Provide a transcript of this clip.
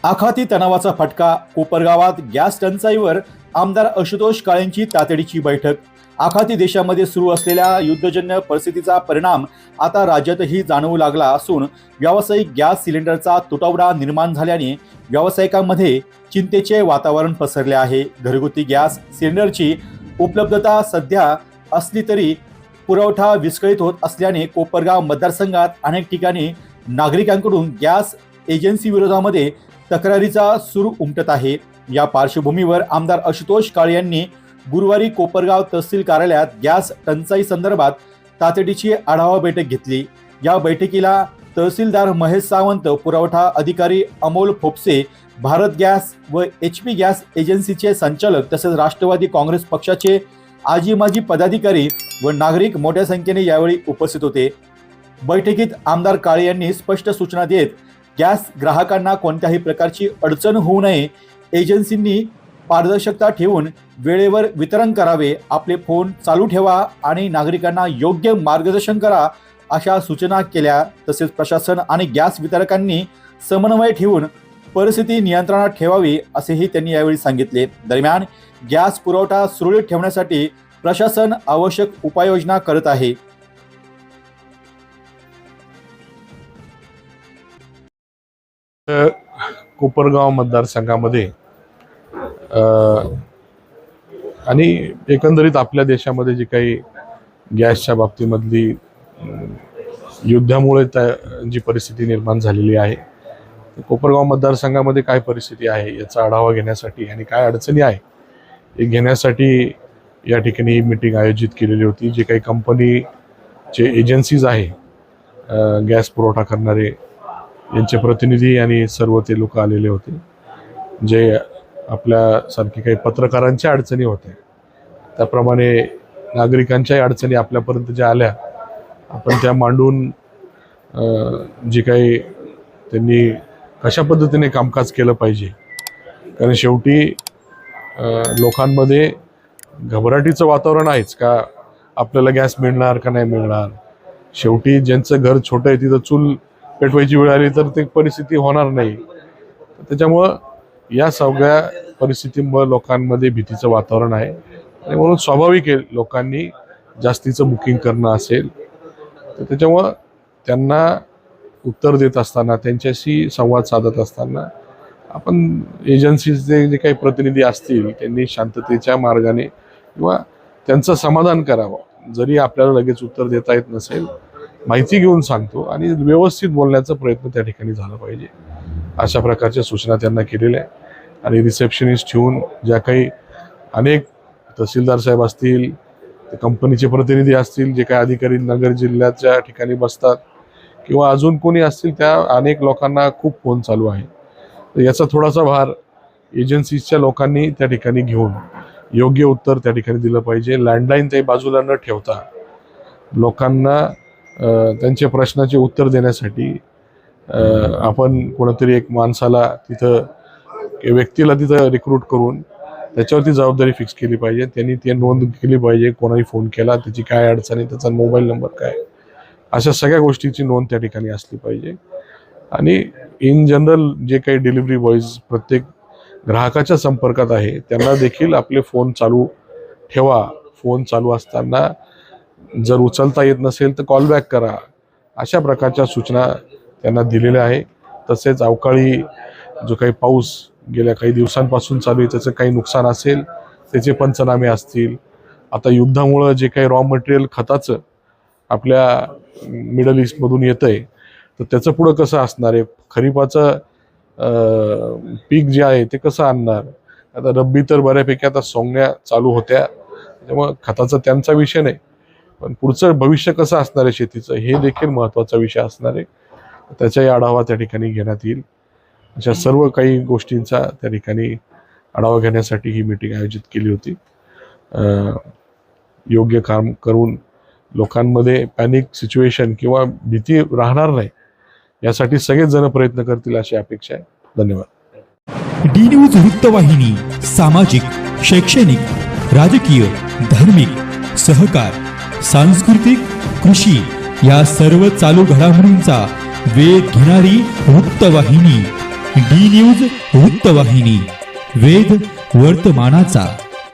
आखाती तणावाचा फटका, कोपरगावात गॅस टंचाईवर आमदार आशुतोष काळेंची तातडीची बैठक। आखाती देशामध्ये सुरू असलेल्या युद्धजन्य परिस्थितीचा परिणाम आता राज्यातही जाणवू लागला असून व्यावसायिक गॅस सिलेंडरचा तुटवडा निर्माण झाल्याने व्यावसायिकांमध्ये चिंतेचे वातावरण पसरले आहे। घरगुती गॅस सिलेंडरची उपलब्धता सध्या असली तरी पुरवठा विस्कळीत होत असल्याने कोपरगाव मतदारसंघात अनेक ठिकाणी नागरिकांकडून गॅस एजन्सी विरोधामध्ये तक्रारीचा सूर उमटत आहे। या पार्श्वभूमीवर आमदार आशुतोष काळे यांनी गुरुवारी कोपरगाव तहसील कार्यालयात गॅस टंचाई संदर्भात तातडीची आढावा बैठक घेतली। या बैठकीला तहसीलदार महेश सावंत, पुरवठा अधिकारी अमोल फोपसे, भारत गॅस व HP गॅस एजन्सीचे संचालक तसेच राष्ट्रवादी काँग्रेस पक्षाचे आजी माजी पदाधिकारी व नागरिक मोठ्या संख्येने यावेळी उपस्थित होते। बैठकीत आमदार काळे यांनी स्पष्ट सूचना देत गॅस ग्राहकांना कोणत्याही प्रकारची अडचण होऊ नये, एजन्सींनी पारदर्शकता ठेवून वेळेवर वितरण करावे, आपले फोन चालू ठेवा आणि नागरिकांना योग्य मार्गदर्शन करा अशा सूचना केल्या। तसेच प्रशासन आणि गॅस वितरकांनी समन्वय ठेवून परिस्थिती नियंत्रणात ठेवावी असेही त्यांनी यावेळी सांगितले। दरम्यान गॅस पुरवठा सुरळीत ठेवण्यासाठी प्रशासन आवश्यक उपाययोजना करत आहे। कोपरगाव मतदारसंघामध्ये आणि एकंदरीत आपल्या देशामध्ये जी काही गॅसच्या बाबतीमधली युद्धामुळे जी परिस्थिती निर्माण झालेली आहे, कोपरगाव मतदारसंघामध्ये काय परिस्थिती आहे याचा आढावा घेण्यासाठी आणि काय अडचणी आहे हे घेण्यासाठी या ठिकाणी मीटिंग आयोजित केलेली होती। जे काही कंपनीचे एजन्सीज आहे, गॅस पुरवठा करणारे यांचे प्रतिनिधी आणि सर्व ते लोक आलेले होते। जे आपल्यासारखे काही पत्रकारांच्या अडचणी होत्या त्याप्रमाणे नागरिकांच्याही अडचणी आपल्यापर्यंत ज्या आल्या आपण त्या मांडून जे काही त्यांनी कशा पद्धतीने कामकाज केलं पाहिजे, कारण शेवटी लोकांमध्ये घबराटीचं वातावरण आहेच का आपल्याला गॅस मिळणार का नाही मिळणार। शेवटी ज्यांचं घर छोटं आहे तिथं चूल पेटवायची वेळ आली तर ते परिस्थिती होणार नाही। त्याच्यामुळं या सगळ्या परिस्थितीमुळे लोकांमध्ये भीतीचं वातावरण आहे आणि म्हणून स्वाभाविक आहे लोकांनी जास्तीचं बुकिंग करणं असेल तर त्याच्यामुळं त्यांना उत्तर देत असताना, त्यांच्याशी संवाद साधत असताना आपण एजन्सीचे जे काही प्रतिनिधी असतील त्यांनी शांततेच्या मार्गाने किंवा त्यांचं समाधान करावं। जरी आपल्याला लगेच उत्तर देता येत नसेल, माहिती घेऊन सांगतो आणि व्यवस्थित बोलण्याचा प्रयत्न त्या ठिकाणी झाला पाहिजे अशा प्रकारच्या सूचना त्यांना केलेल्या आहे। आणि रिसेप्शनिस्ट ठेवून ज्या काही अनेक तहसीलदार साहेब असतील, कंपनीचे प्रतिनिधी असतील, जे काही अधिकारी नगर जिल्ह्याच्या ठिकाणी बसतात किंवा अजून कोणी असतील, त्या अनेक लोकांना खूप फोन चालू आहे। तर याचा थोडासा भार एजन्सीच्या लोकांनी त्या ठिकाणी घेऊन योग्य उत्तर त्या ठिकाणी दिलं पाहिजे। लँडलाईन ते बाजूला न ठेवता लोकांना त्यांच्या प्रश्नाचे उत्तर देण्यासाठी आपण कोणतरी एक माणसाला तिथं व्यक्तीला तिथं रिक्रूट करून त्याच्यावरती जबाबदारी फिक्स केली पाहिजे। त्यांनी ती नोंद केली पाहिजे, कोणाही फोन केला त्याची काय अडचण आहे, त्याचा मोबाईल नंबर काय, अशा सगळ्या गोष्टीची नोंद त्या ठिकाणी असली पाहिजे। आणि इन जनरल जे काही डिलिव्हरी बॉयज प्रत्येक ग्राहकाच्या संपर्कात आहे त्यांना देखील आपले फोन चालू ठेवा। फोन चालू असताना जर उचलता येत नसेल तर कॉल बॅक करा, अशा प्रकारच्या सूचना त्यांना दिलेल्या आहे। तसेच अवकाळी जो काही पाऊस गेल्या काही दिवसांपासून चालू आहे त्याचं काही नुकसान असेल त्याचे पंचनामे असतील। आता युद्धामुळं जे काही रॉ मटेरियल खताचं आपल्या मिडल ईस्टमधून येतं आहे तर त्याचं पुढं कसं असणार आहे, खरीपाचं पीक जे आहे ते कसं आणणार। आता रब्बी तर बऱ्यापैकी आता सोंगण्या चालू होत्या, त्यामुळं खताचा त्यांचा विषय नाही, पण पुढचं भविष्य कसं असणार आहे शेतीचं हे देखील महत्त्वाचा विषय असणार आहे। त्याचाही आढावा त्या ठिकाणी घेण्यात येईल। अशा सर्व काही गोष्टींचा त्या ठिकाणी आढावा घेण्यासाठी ही मीटिंग आयोजित केली होती। योग्य काम करून लोकांमध्ये पॅनिक सिच्युएशन किंवा भीती राहणार नाही यासाठी सगळेच जण प्रयत्न करतील अशी अपेक्षा आहे। धन्यवाद। डी न्यूज वृत्तवाहिनी सामाजिक, शैक्षणिक, राजकीय, धार्मिक, सहकार, सांस्कृतिक, कृषी या सर्व चालू घडामोडींचा वेध घेणारी वृत्तवाहिनी। डी न्यूज वृत्तवाहिनी, वेध वर्तमानाचा.